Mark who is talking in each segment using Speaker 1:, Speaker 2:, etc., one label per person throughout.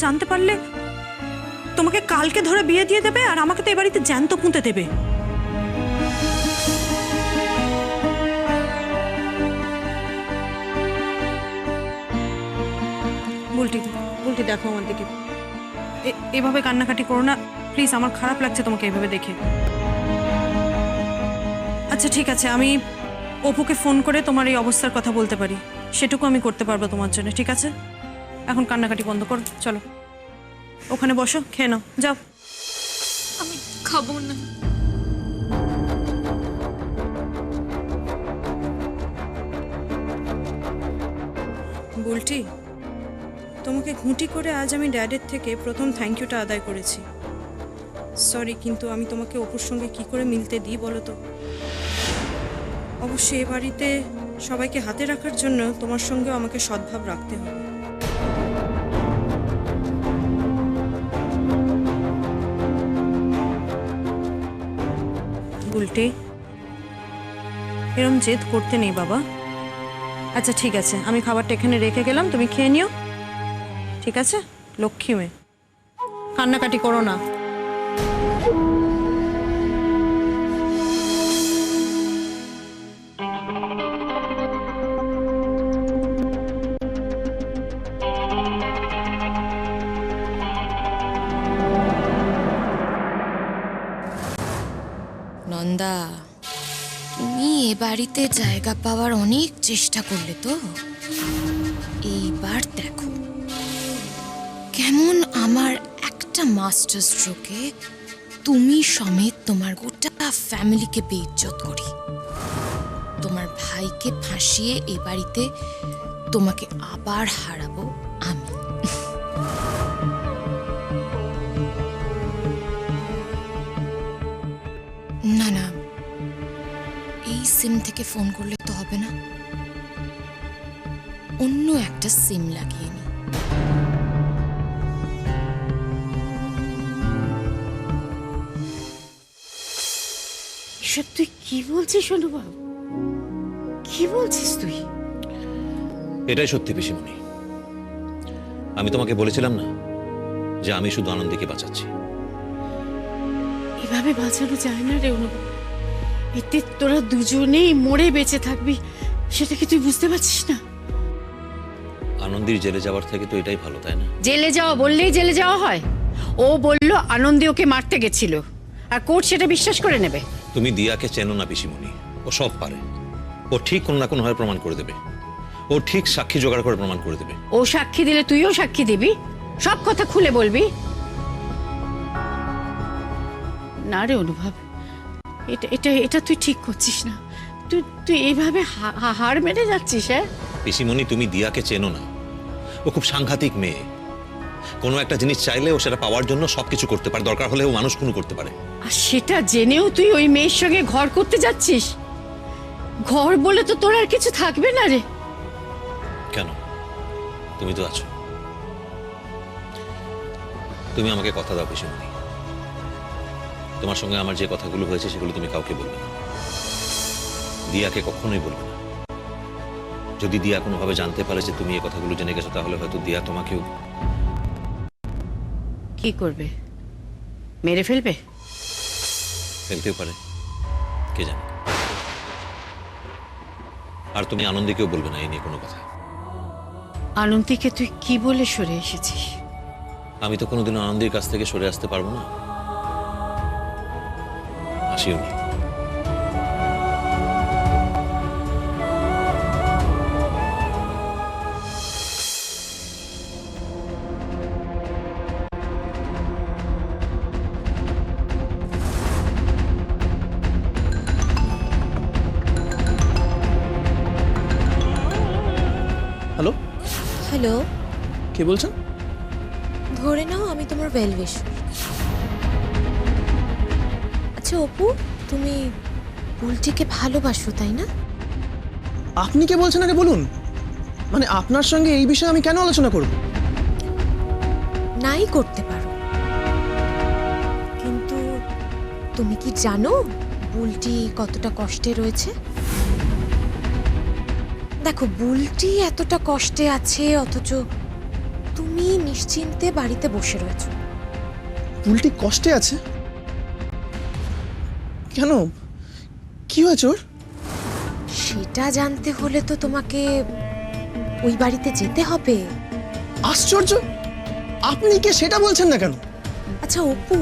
Speaker 1: জানতে পারলে তোমাকে কালকে ধরে বিয়ে দিয়ে দেবে আর আমাকে তো এ বাড়িতে জ্যান্ত পুঁতে দেবে। বুলটি বুলটি দেখো আমার দিকে, এভাবে কান্নাকাটি করো না প্লিজ, আমার খারাপ লাগছে তোমাকে এভাবে দেখে। আচ্ছা ঠিক আছে, আমি অপুকে ফোন করে তোমার এই অবস্থার কথা বলতে পারি, সেটুকু আমি করতে পারবো তোমার জন্য, ঠিক আছে? এখন কান্নাকাটি বন্ধ করো, চলো ওখানে বসো, খেয়ে নাও, যাও।
Speaker 2: আমি খাবো না।
Speaker 1: বুলটি, তোমাকে ঘুঁটি করে আজ আমি ড্যাডের থেকে প্রথম থ্যাংক ইউটা আদায় করেছি। সরি, কিন্তু আমি তোমাকে অপুর সঙ্গে কি করে মিলতে দিই বলো তো? অবশ্যই এ বাড়িতে সবাইকে হাতে রাখার জন্য তোমার সঙ্গেও আমাকে সদ্ভাব রাখতে হবে। বুলটি, এরম জেদ করতে নেই বাবা। আচ্ছা ঠিক আছে, আমি খাবারটা এখানে রেখে গেলাম, তুমি খেয়ে নিও, ঠিক আছে? লক্ষ্মী মেয়ে, কান্নাকাটি করো না।
Speaker 2: নন্দা, তুমি এ বাড়িতে জায়গা পাওয়ার অনেক চেষ্টা করলে তো, এইবার দেখো কেমন আমার একটা মাস্টার স্ট্রোকে তুমি সমেত তোমার গোটা ফ্যামিলিকে বেইজ্জত করি। তোমার ভাইকে ফাঁসিয়ে এ বাড়িতে তোমাকে আবার হারাবো আমি। না না, এই সিম থেকে ফোন করলে তো হবে না, অন্য একটা সিম লাগিয়ে নি।
Speaker 3: এসব তুই কি বলছিস অনুভব? কি বলছিস তুই?
Speaker 4: এটাই সত্যি পিসিমণি, আমি তোমাকে বলেছিলাম না যে আমি শুধু আনন্দীকে বাঁচাচ্ছি।
Speaker 3: এভাবে বাঁচানো যায় না রে অনুভব, এতে তোরা দুজনেই মরে বেঁচে থাকবি, সেটা কি তুই বুঝতে পারছিস না?
Speaker 4: আনন্দীর জেলে যাওয়ার থেকে তো এটাই ভালো, তাই না?
Speaker 3: জেলে যাওয়া বললেই জেলে যাওয়া হয়? ও বলল আনন্দী ওকে মারতে গেছিল, আর কোর্ট সেটা বিশ্বাস করে নেবে?
Speaker 4: তুমি দিয়াকে চেনো না পিসিমণি, ও সব পারে, ও ঠিক কোনো না কোনো ভাবে প্রমাণ করে দেবে, ও ঠিক সাক্ষী জোগাড় করে প্রমাণ করে দেবে।
Speaker 3: ও সাক্ষী দিলে তুইও সাক্ষী দিবি, সব কথা খুলে বলবি? না রে অনুভব, এটা এটা এটা তুই ঠিক করছিস না, তুই তুই এইভাবে হার মেনে যাচ্ছিস। হ্যাঁ
Speaker 4: পিসিমণি, তুমি দিয়াকে চেনো না, ও খুব সাংঘাতিক মেয়ে, কোনো একটা জিনিস চাইলে ও সেটা পাওয়ার জন্য সবকিছু করতে পারে, দরকার হলে ও মানুষ খুন করতে পারে।
Speaker 3: আর সেটা জেনেও তুই ওই মেয়ের সঙ্গে ঘর করতে যাচ্ছিস? ঘর বলে তো তোর আর কিছু থাকবে না রে।
Speaker 4: কেন? তুমি তো আছো, তুমি আমাকে কথা দাও পিসিমণি, তোমার সঙ্গে আমার যে কথাগুলো হয়েছে সেগুলো তুমি কাউকে বলবে না, দিয়াকে কখনোই বলবে না। যদি দিয়া কোনোভাবে জানতে পারে যে তুমি এই কথাগুলো জেনে গেছো, তাহলে হয়তো দিয়া তোমাকেও
Speaker 3: কি করবে? মেরে ফেলবে?
Speaker 4: ফেলতেও পারে, কে জানে। আর তুমি আনন্দীকেও বলবে না এই নিয়ে কোনো কথা।
Speaker 3: আনন্দীকে তুই কি বলে সরে এসেছিস?
Speaker 4: আমি তো কোনোদিনও আনন্দীর কাছ থেকে সরে আসতে পারবো না, আসিও নি।
Speaker 5: হ্যালো,
Speaker 6: হ্যালো,
Speaker 5: কে বলছেন?
Speaker 6: ধরে নাও আমি তোমার ওয়েলউইশার। আচ্ছা অপু, তুমি বুলটিকে ভালোবাসো তাই না?
Speaker 5: আপনি কে বলছেন আগে বলুন, মানে আপনার সঙ্গে এই বিষয়ে আমি কেন আলোচনা করব?
Speaker 6: নাই করতে পারো, কিন্তু তুমি কি জানো বুলটি কতটা কষ্টে রয়েছে? দেখো, বুলটি এতটা কষ্টে আছে অথচ তুমি নিশ্চিন্তে বাড়িতে বসে রয়েছো।
Speaker 5: বুলটি কষ্টে আছে? কেন, কি হয়েছে ওর?
Speaker 6: সেটা জানতে হলে তো তোমাকে ওই বাড়িতে যেতে হবে।
Speaker 5: আশ্চর্য, আপনি কে সেটা বলছেন না কেন?
Speaker 6: আচ্ছা অপু,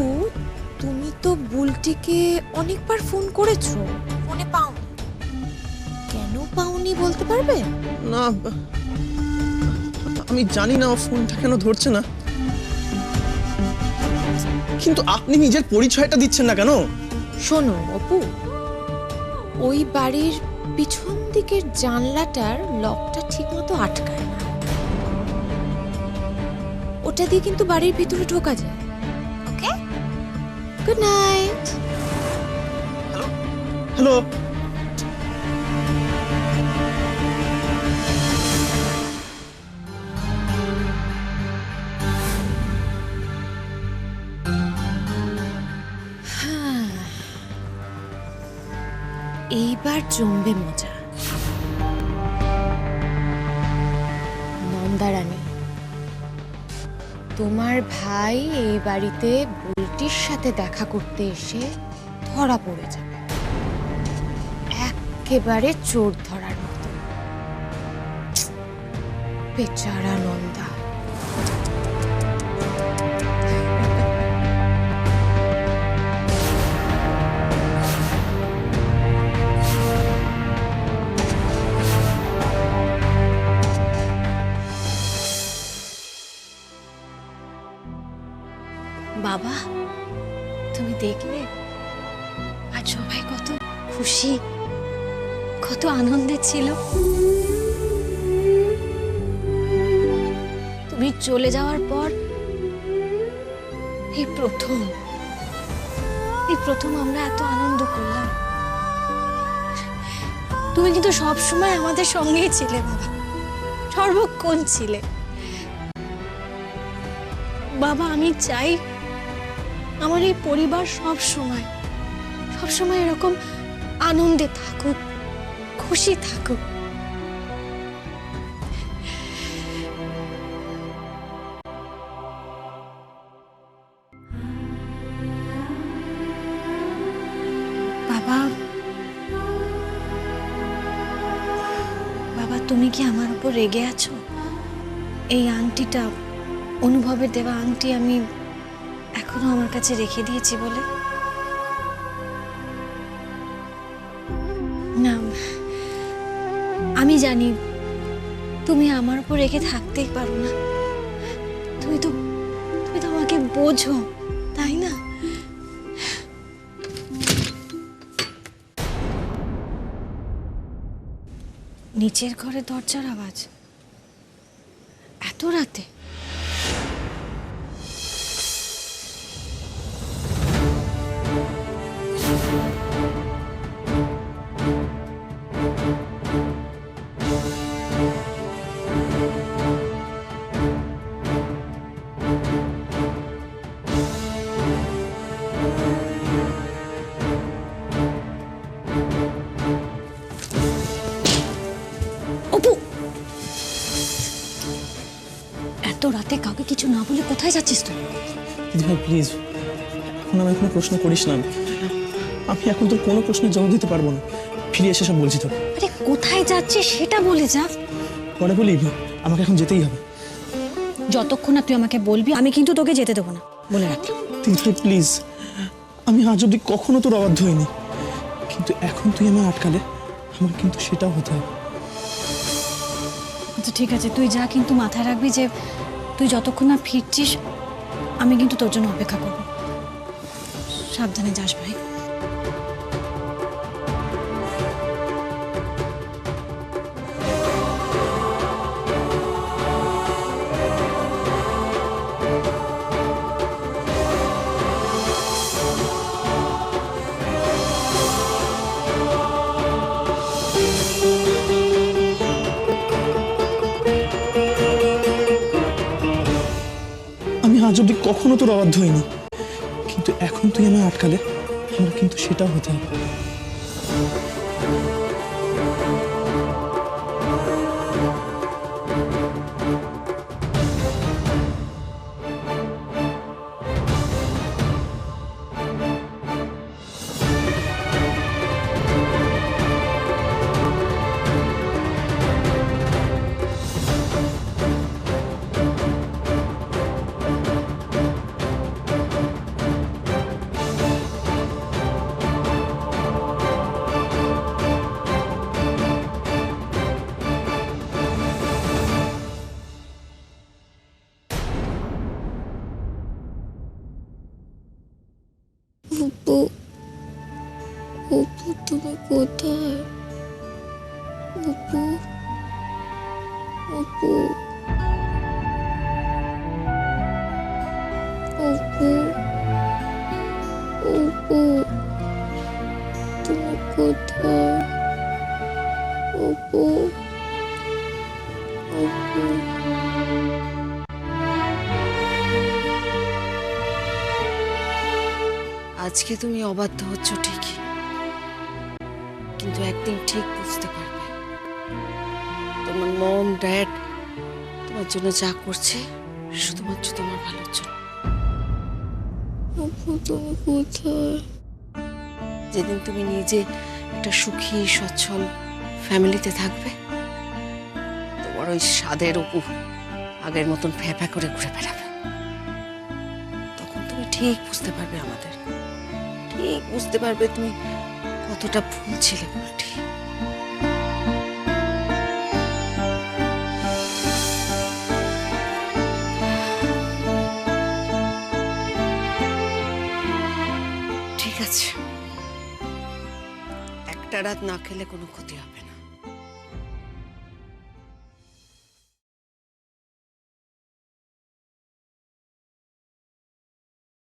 Speaker 6: তুমি তো বুলটিকে অনেকবার ফোন করেছো, ফোনে পাওনি। কেন পাওনি বলতে পারবে?
Speaker 5: না, আমি জানি না ও ফোনটা কেন ধরছে না, কিন্তু আপনি নিজের পরিচয়টা দিচ্ছেন না কেন?
Speaker 6: শোনো অপু, ওই বাড়ির পিছন দিকের জানলাটার লকটা ঠিকমতো আটকায় না। ওটা দিয়ে কিন্তু বাড়ির ভিতরে ঢোকা যায়। ওকে, গুড নাইট।
Speaker 5: হ্যালো,
Speaker 6: এইবার জমবে মজা। নন্দারানী, তোমার ভাই এই বাড়িতে বুলটির সাথে দেখা করতে এসে ধরা পড়ে যাবে, একেবারে চোর ধরার মতো। বেচারা নন্দা।
Speaker 7: বাবা, তুমি দেখলে আজ সবাই কত খুশি, কত আনন্দে ছিল। তুমি চলে যাওয়ার পর এই প্রথম আমরা এত আনন্দ করলাম। তুমি কিন্তু সব সময় আমাদের সঙ্গেই ছিলে বাবা, সর্বক্ষণ ছিলে। বাবা, আমি চাই আমার এই পরিবার সব সময় এরকম আনন্দে থাকুক, খুশি থাকুক। বাবা, বাবা, তুমি কি আমার উপর রেগে আছো? এই আংটিটা, অনুভবের দেওয়া আংটি আমি এখনো আমার কাছে রেখে দিয়েছি বলে? না, আমি জানি তুমি আমার উপর রেখে থাকতেই পারো না। তুমি তো আমাকে বোঝো, তাই না? নিচের ঘরে দরজার আওয়াজ এত রাতে? অপু, এত রাতে কাউকে কিছু না বলে কোথায় যাচ্ছিস তুই?
Speaker 5: দিদিভাই প্লিজ, এখন আমি কোনো প্রশ্ন করিস না। আমি এখন তোর কোনো প্রশ্নের জবাব দিতে পারবো না, ফিরে এসে সব বলছি তোকে।
Speaker 7: আরে কোথায় যাচ্ছিস সেটা বলে যা।
Speaker 5: পরে বলি, আমাকে এখন যেতেই হবে।
Speaker 7: যতক্ষণ না তুই আমাকে বলবি আমি কিন্তু তোকে যেতে দেবো না, বলে রাখলাম।
Speaker 5: দিদিভাই প্লিজ, আমি আজ অব্দি কখনো তোর অবাধ্য হইনি, কিন্তু এখন তুই আমার আটকালে আমার কিন্তু সেটাও হতে হবে।
Speaker 7: আচ্ছা ঠিক আছে, তুই যা, কিন্তু মাথায় রাখবি যে তুই যতক্ষণ না ফিরছিস আমি কিন্তু তোর জন্য অপেক্ষা করব। সাবধানে যাস ভাই।
Speaker 5: আমি আজ অব্দি কখনো তোর অবাধ্য হইনি, কিন্তু এখন তুই আমার আটকালে আমার কিন্তু সেটাও হতে হবে।
Speaker 7: তুমি কোথায়? অপু, অপু, অপু, অপু, তুমি কোথায়? অপু, অপু।
Speaker 8: আজকে তুমি অবাধ্য হচ্ছ ঠিকই, কিন্তু একদিন ঠিক বুঝতে পারবে তোমার মম ড্যাড তোমার জন্য যা করছে শুধুমাত্র তোমার ভালোর জন্য।
Speaker 7: অপু, তুমি কোথায়?
Speaker 8: যেদিন তুমি নিজে একটা সুখী সচ্ছল ফ্যামিলিতে থাকবে, তোমার ওই স্বাদের অপু আগের মতন ফ্যাঁ করে ঘুরে বেড়াবে, তখন তুমি ঠিক বুঝতে পারবে আমাদের, ঠিক বুঝতে পারবে তুমি কতটা ভুল ছিলে বুলটি। ঠিক আছে, একটা রাত না খেলে কোনো ক্ষতি হবে না।